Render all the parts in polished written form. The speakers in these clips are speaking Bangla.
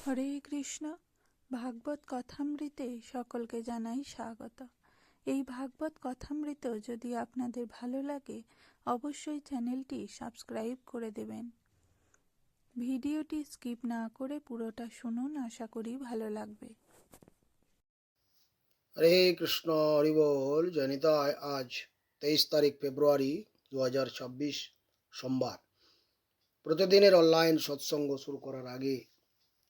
হরে কৃষ্ণ। ভাগবত কথামৃতে সকলকে জানাই স্বাগত। এই ভাগবত কথামৃত যদি আপনাদের ভালো লাগে অবশ্যই চ্যানেলটি সাবস্ক্রাইব করে দেবেন। ভিডিওটি স্কিপ না করে পুরোটা শুনুন, আশা করি ভালো লাগবে। হরে কৃষ্ণ, হরি বল। জয়নিতা আজ 23 তারিখ ফেব্রুয়ারি 2026 সোমবার। প্রতিদিনের অনলাইন সৎসঙ্গ শুরু করার আগে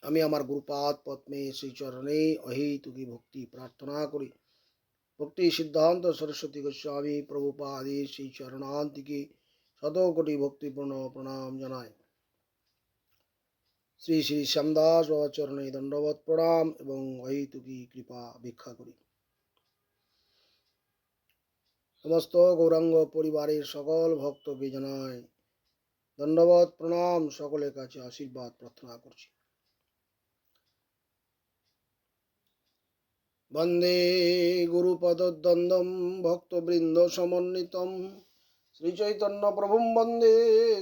আমি আমার গুরুপাদ পদ্মে শ্রীচরণে অহেতুকী ভক্তি প্রার্থনা করি। ভক্তি সিদ্ধান্ত সরস্বতী গোস্বামী প্রভুপাদে শ্রী চরণান্তিকে শত কোটি ভক্তিপূর্ণ প্রণাম জানাই। শ্রী শ্রী শ্যামদাস বাবা চরণে দণ্ডবত প্রণাম এবং অহেতুকী কৃপা ভিক্ষা করি। সমস্ত গৌরাঙ্গ পরিবারের সকল ভক্তকে জানাই দণ্ডবত প্রণাম, সকলের কাছে আশীর্বাদ প্রার্থনা করছি। বন্দে গুরুপদদ্বন্দ্বম ভক্তবৃন্দ সমন্বিতম শ্রীচৈতন্য প্রভুম বন্দে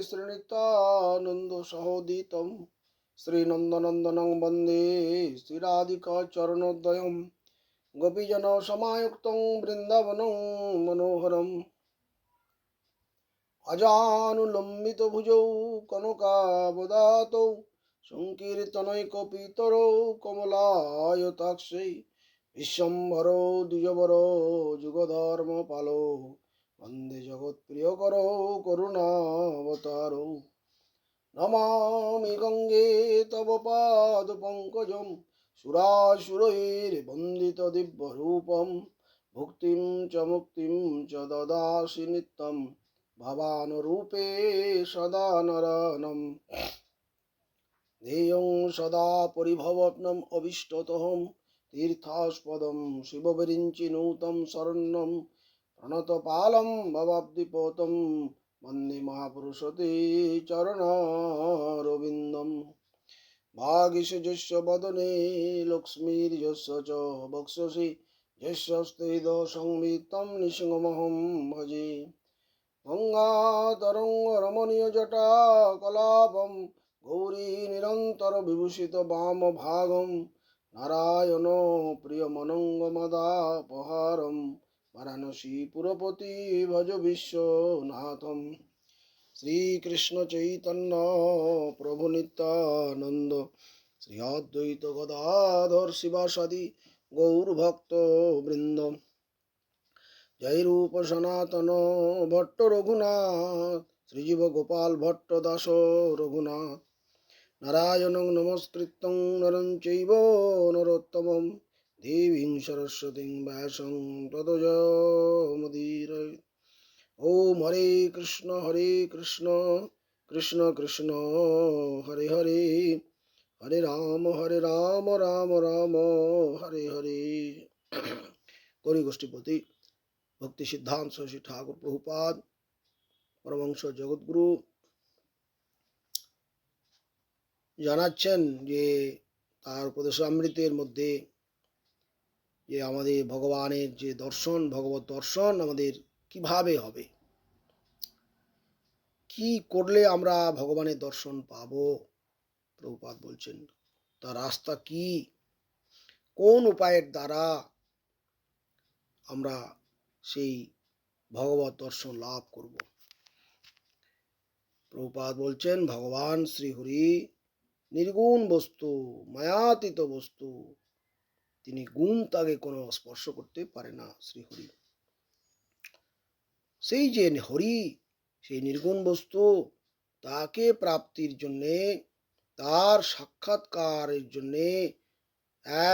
শ্রীনিত্যানন্দ সহোদিতম শ্রীনন্দনন্দনং বন্দে শ্রীরাধিকা চরণোদয়ম গোপীজন সমায়ুক্তং বৃন্দাবনং মনোহরম অজানুলম্বিত ভুজৌ কনকাবদাতৌ সংকীর্তনৈকপিতরৌ কমলায়তাক্ষৈ বিশ্বম্ভরো দ্বিজবরো যুগধর্মপালৌ বন্দে জগৎপ্রিয়করৌ করুণাবতারৌ নমামি গঙ্গে তব পাদপঙ্কজম সুরাসুরৈর্বন্দিত দিব্যরূপম ভুক্তিম চ মুক্তিম চ দদাসি নিত্যম ভবানুরূপে সদা নরনম ध्येयं सदा परिभवग्नम् अभीष्टतोऽहं तीर्थास्पदं शिवविरिञ्चिनुतं शरणं प्रणतपालं भवाब्धिपोतं वन्दे महापुरुषते चरणारविन्दम् भागीशजस्य वदने लक्ष्मीर्यस्य च वक्षसि यस्यस्तेदसंवित्तं निसिंहमहं भजे गङ्गातरङ्गरमणीयजटा कलापं गौरी निरन्तर विभूषित वामभागं नारायण प्रियमनङ्गमदापहारं वाराणसीपुरपति भज विश्वनाथं श्रीकृष्ण चैतन्य प्रभु नित्यानन्द श्री अद्वैत गदाधर शिवासादि गौरभक्तवृन्द जय रूप सनातन भट्ट रघुनाथ श्रीजीव गोपाल भट्ट दास रघुनाथ नारायणं नमस्कृतं नरं चैव नरोत्तमं देवीं सरस्वतीं व्यासं ततो जयमुदीरये। ओम हरे कृष्ण कृष्ण कृष्ण हरे हरे, हरे राम राम राम हरे हरे। गौरी गोष्ठीपति भक्ति सिद्धांत सरस्वती ठाकुर प्रभुपाद परमहंस जगद्गुरु জানাচ্ছেন যে তার উপদেশামৃতের মধ্যে যে আমাদের ভগবানের যে দর্শন, ভগবত দর্শন আমাদের কিভাবে হবে, কি করলে আমরা ভগবানের দর্শন পাবো। প্রভুপাদ বলছেন তার রাস্তা কি, কোন উপায়ের দ্বারা আমরা সেই ভগবত দর্শন লাভ করব। প্রভুপাদ বলছেন ভগবান শ্রীহরি নির্গুণ বস্তু, মায়াতীত বস্তু, তিনি গুণ তাকে কোনো স্পর্শ করতে পারে না। শ্রীহরি সেই যে হরি, সেই নির্গুণ বস্তু, তাকে প্রাপ্তির জন্যে, তার সাক্ষাৎকারের জন্যে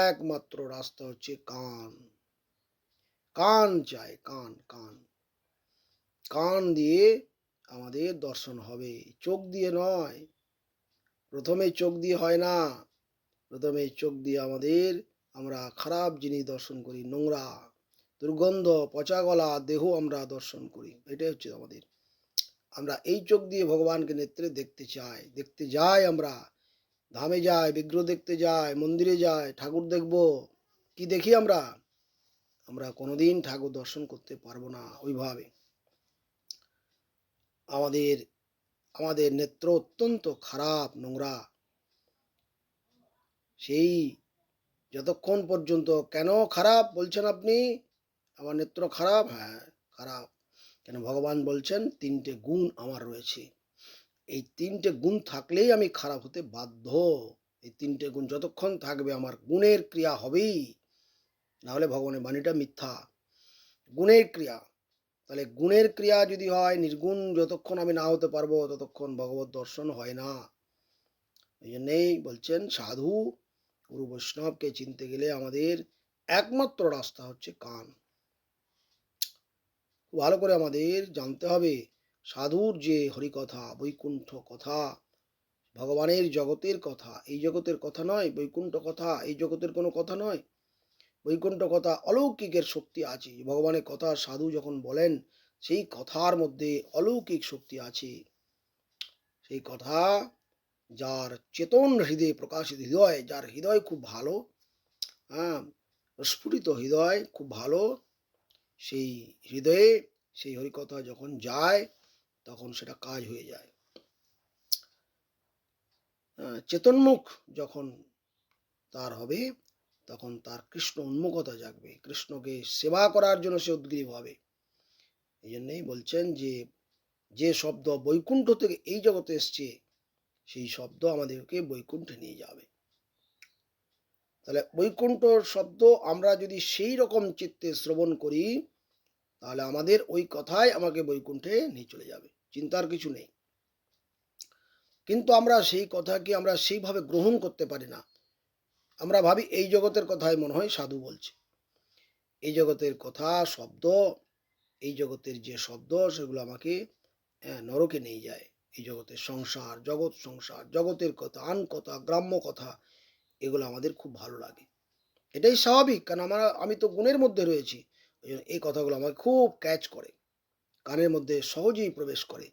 একমাত্র রাস্তা হচ্ছে কান। কান চাই, কান কান কান দিয়ে আমাদের দর্শন হবে, চোখ দিয়ে নয়। প্রথমে চোখ দিয়ে হয় না, প্রথমে চোখ দিয়ে আমরা খারাপ জিনিস দর্শন করি, নোংরা দুর্গন্ধ পচা গলা দেহ আমরা দর্শন করি। এটাই হচ্ছে আমরা এই চোখ দিয়ে ভগবানকে নেত্রে দেখতে যাই, আমরা ধামে যাই, বিগ্রহ দেখতে যাই, মন্দিরে যাই, ঠাকুর দেখব। কি দেখি আমরা কোনোদিন ঠাকুর দর্শন করতে পারবো না। ওইভাবে আমাদের নেত্র অত্যন্ত খারাপ, নোংরা। সেই যতক্ষণ পর্যন্ত কেন খারাপ বলছেন আপনি? আমার নেত্র খারাপ? হ্যাঁ, খারাপ। কেন ভগবান বলছেন ৩টে গুণ আমার রয়েছে। এই ৩টে গুণ থাকলেই আমি খারাপ হতে বাধ্য। এই ৩টে গুণ যতক্ষণ থাকবে আমার গুণের ক্রিয়া হবেই। নাহলে ভগবানের বাণীটা মিথ্যা। গুণের ক্রিয়া। তাহলে গুণের ক্রিয়া যদি হয়, নির্গুণ যতক্ষণ আমি না হতে পারবো ততক্ষণ ভগবত দর্শন হয় না। এই জন্যেই বলছেন সাধু গুরু বৈষ্ণবকে চিনতে গেলে আমাদের একমাত্র রাস্তা হচ্ছে কান। খুব ভালো করে আমাদের জানতে হবে সাধুর যে হরিকথা, বৈকুণ্ঠ কথা, ভগবানের জগতের কথা, এই জগতের কথা নয়। বৈকুণ্ঠ কথা এই জগতের কোনো কথা নয়। বৈকুণ্ঠ কথা অলৌকিকের শক্তি আছে। ভগবানের কথা সাধু যখন বলেন সেই কথার মধ্যে অলৌকিক শক্তি আছে। সেই কথা যার চেতন হৃদয়ে প্রকাশিত, হৃদয় যার হৃদয় খুব ভালো, হ্যাঁ, স্ফুটিত হৃদয় খুব ভালো, সেই হৃদয়ে সেই হরিকথা যখন যায় তখন সেটা কাজ হয়ে যায়। চেতনমুখ যখন তার হবে তখন তার কৃষ্ণ উন্মুখতা জাগবে, কৃষ্ণকে সেবা করার জন্য সে উদ্গ্রীব হবে। এই জন্যই বলছেন যে যে শব্দ বৈকুণ্ঠ থেকে এই জগতে এসছে সেই শব্দ আমাদেরকে বৈকুণ্ঠে নিয়ে যাবে। তাহলে বৈকুণ্ঠ শব্দ আমরা যদি সেই রকম চিত্তে শ্রবণ করি তাহলে আমাদের ওই কথাই আমাকে বৈকুণ্ঠে নিয়ে চলে যাবে, চিন্তার কিছু নেই। কিন্তু আমরা সেই কথাকে আমরা সেইভাবে গ্রহণ করতে পারি না। আমরা ভাবি এই জগতের কথাই মনে হয় সাধু বলছে। এই জগতের কথা শব্দ, এই জগতের যে শব্দ সেগুলো আমাকে নরকে নিয়ে যায়। এই জগতের সংসার, জগতের কথা, আন কথা, গ্রাম্য কথা, এগুলো আমাদের খুব ভালো লাগে। এটাই স্বাভাবিক, কারণ আমি তো গুণের মধ্যে রয়েছি। ওই জন্য এই কথাগুলো আমাকে খুব ক্যাচ করে, কানের মধ্যে সহজেই প্রবেশ করে।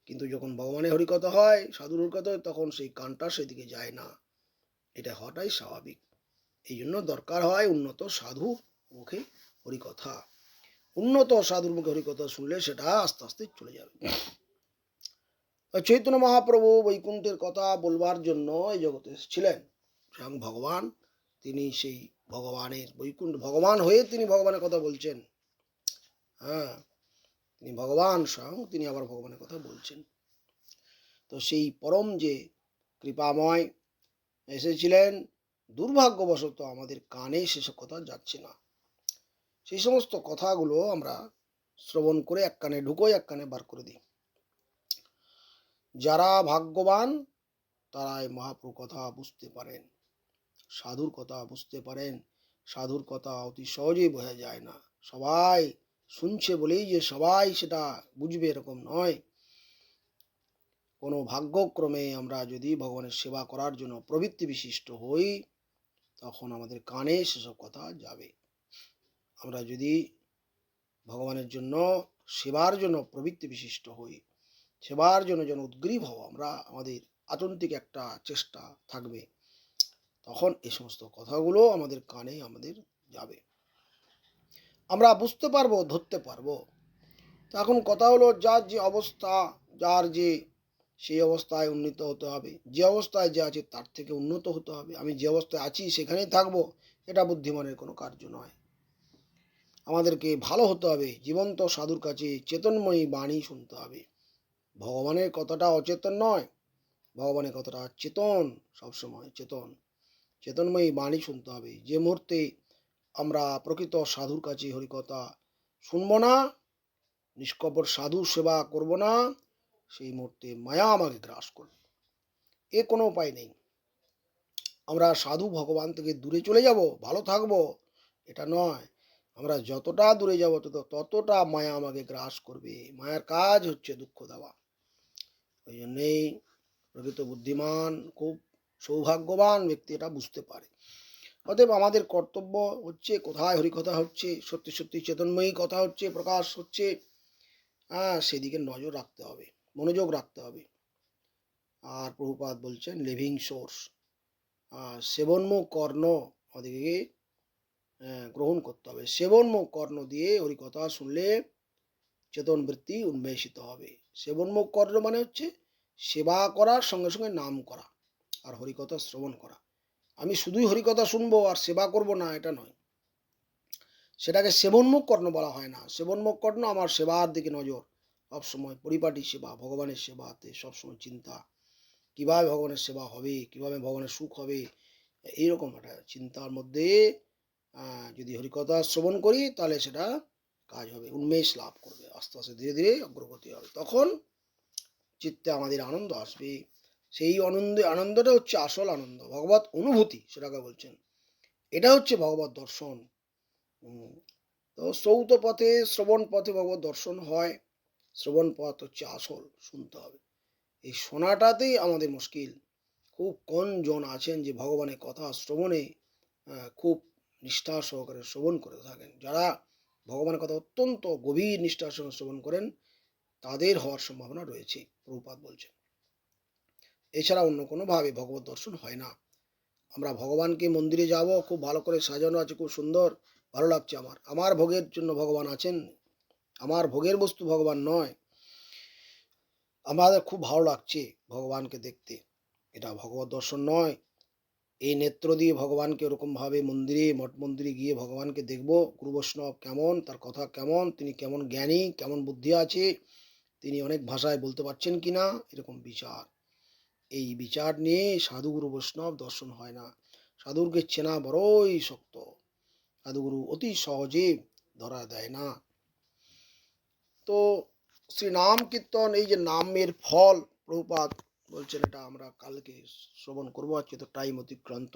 কিন্তু যখন ভগবানের হরিকথা হয়, সাধুর হরিকথা হয়, তখন সেই কানটা সেদিকে যায় না। এটা হওয়াটাই স্বাভাবিক। এই জন্য দরকার হয় উন্নত সাধুর মুখে হরিকথা। উন্নত সাধুর মুখে হরিকথা শুনলে সেটা আস্তে আস্তে চলে যাবে। চৈতন্য মহাপ্রভু বৈকুণ্ঠের কথা বলবার জন্য এই জগতে এসেছিলেন। স্বয়ং ভগবান, তিনি সেই ভগবানের বৈকুণ্ঠ ভগবান হয়ে তিনি ভগবানের কথা বলছেন। হ্যাঁ, তিনি ভগবান স্বয়ং, তিনি আবার ভগবানের কথা বলছেন। তো সেই পরম যে কৃপাময় এসেছিলেন, দুর্ভাগ্যবশত আমাদের কানে সেসব কথা যাচ্ছে না। সেই সমস্ত কথাগুলো আমরা শ্রবণ করে এক কানে ঢুকোই, এক কানে বার করে দিই। যারা ভাগ্যবান তারাই মহাপ্রভুর কথা বুঝতে পারেন, সাধুর কথা বুঝতে পারেন। সাধুর কথা অতি সহজেই বোঝা যায় না। সবাই শুনছে বলেই যে সবাই সেটা বুঝবে এরকম নয়। কোনো ভাগ্যক্রমে আমরা যদি ভগবানের সেবা করার জন্য প্রবৃত্তি বিশিষ্ট হই তখন আমাদের কানে সেসব কথা যাবে। আমরা যদি ভগবানের জন্য সেবার জন্য প্রবৃত্তি বিশিষ্ট হই, সেবার জন্য যেন উদ্গ্রীব হব, আমরা আমাদের আতন্তিক একটা চেষ্টা থাকবে, তখন এই সমস্ত কথাগুলো আমাদের কানে আমাদের যাবে, আমরা বুঝতে পারবো, ধরতে পারবো। তো এখন কথা হলো যার যে অবস্থা, যার যে সেই অবস্থায় উন্নীত হতে হবে। যে অবস্থায় যে আছে তার থেকে উন্নত হতে হবে। আমি যে অবস্থায় আছি সেখানেই থাকবো, এটা বুদ্ধিমানের কোনো কার্য নয়। আমাদেরকে ভালো হতে হবে, জীবন্ত সাধুর কাছে চেতনময়ী বাণী শুনতে হবে। ভগবানের কথাটা অচেতন নয়, ভগবানের কথাটা চেতন, সবসময় চেতন, চেতনময়ী বাণী শুনতে হবে। যে মুহূর্তে আমরা প্রকৃত সাধুর কাছে হরিকথা শুনবো না, নিষ্কপট সাধু সেবা করব না, সেই মুহূর্তে মায়া আমাকে গ্রাস করবে। এ কোনো উপায় নেই। আমরা সাধু ভগবান থেকে দূরে চলে যাব, ভালো থাকবো, এটা নয়। আমরা যতটা দূরে যাব ততটা মায়া আমাকে গ্রাস করবে। মায়ার কাজ হচ্ছে দুঃখ দেওয়া। ওই জন্যেই প্রকৃত বুদ্ধিমান, খুব সৌভাগ্যবান ব্যক্তি এটা বুঝতে পারে। অতএব আমাদের কর্তব্য হচ্ছে কোথায় হরিকথা হচ্ছে, সত্যি সত্যি চেতনময়ী কথা হচ্ছে, প্রকাশ হচ্ছে, সেদিকে নজর রাখতে হবে, মনোযোগ রাখতে হবে। আর প্রভুপাদ বলছেন লিভিং সোর্স, সেবনমুখ কর্ণ আমাদেরকে গ্রহণ করতে হবে। সেবনমুখ কর্ণ দিয়ে হরিকথা শুনলে চেতন বৃত্তি উন্মেষিত হবে। সেবনমুখ কর্ণ মানে হচ্ছে সেবা করার সঙ্গে সঙ্গে নাম করা আর হরিকথা শ্রবণ করা। আমি শুধুই হরিকথা শুনবো আর সেবা করব না, এটা নয়। সেটাকে সেবনমুখ কর্ণ বলা হয় না। সেবনমুখ কর্ণ আমার সেবার দিকে নজর, সবসময় পরিপাটি সেবা, ভগবানের সেবাতে সবসময় চিন্তা, কিভাবে ভগবানের সেবা হবে, কিভাবে ভগবানের সুখ হবে, এইরকম একটা চিন্তার মধ্যে যদি হরিকথা শ্রবণ করি তাহলে সেটা কাজ হবে, উন্মেষ লাভ করবে, আস্তে আস্তে ধীরে ধীরে অগ্রগতি হবে। তখন চিত্তে আমাদের আনন্দ আসবে। সেই আনন্দটা হচ্ছে আসল আনন্দ, ভগবত অনুভূতি সেটাকে বলছেন। এটা হচ্ছে ভগবত দর্শন। তো শ্রৌত পথে, শ্রবণ পথে ভগবত দর্শন হয়। শ্রবণ পথ হচ্ছে আসল, শুনতে হবে। এই শোনাটাতেই আমাদের মুশকিল। খুব কম জন আছেন যে ভগবানের কথা শ্রবণে খুব নিষ্ঠা সহকারে শ্রবণ করে থাকেন। যারা ভগবানের কথা অত্যন্ত গভীর নিষ্ঠার সঙ্গে শ্রবণ করেন তাদের হওয়ার সম্ভাবনা রয়েছে, প্রভুপাদ বলছেন। এছাড়া অন্য কোনোভাবে ভগবত দর্শন হয় না। আমরা ভগবানকে মন্দিরে যাব, খুব ভালো করে সাজানো আছে, খুব সুন্দর, ভালো লাগছে আমার, আমার ভোগের জন্য ভগবান আছেন, আমার ভোগের বস্তু ভগবান নয়, আমাদের খুব ভালো লাগছে ভগবানকে দেখতে, এটা ভগবত দর্শন নয়। এই নেত্র দিয়ে ভগবানকে ওরকমভাবে মন্দিরে, মঠ মন্দিরে গিয়ে ভগবানকে দেখব, গুরু বৈষ্ণব কেমন, তার কথা কেমন, তিনি কেমন জ্ঞানী, কেমন বুদ্ধি আছে, তিনি অনেক ভাষায় বলতে পারছেন কিনা, এরকম বিচার। এই বিচার নিয়ে সাধুগুরু বৈষ্ণব দর্শন হয় না। সাধুগুরুকে চেনা বড়ই শক্ত, সাধুগুরু অতি সহজে ধরা দেয় না। তো শ্রী নাম কীর্তন, এই যে নামের ফল, প্রভুপাদ বলছেন, এটা আমরা কালকে শ্রবণ করবো, আজকে তো টাইম অতিক্রান্ত।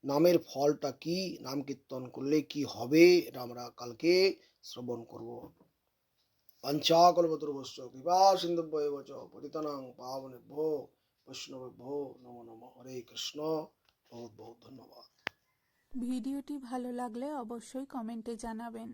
নামের ফলটা কি, নাম কীর্তন করলে কি হবে, এটা আমরা কালকে শ্রবণ করব। পঞ্চাকল্পতরুভ্যশ্চ কৃপা সিন্ধুভ্যেব চ পতিতানাং পাবনেভ্যো বৈষ্ণবেভ্যো নমো নমঃ। হরে কৃষ্ণ। বহুত বহুত ধন্যবাদ। ভিডিওটি ভালো লাগলে অবশ্যই কমেন্টে জানাবেন।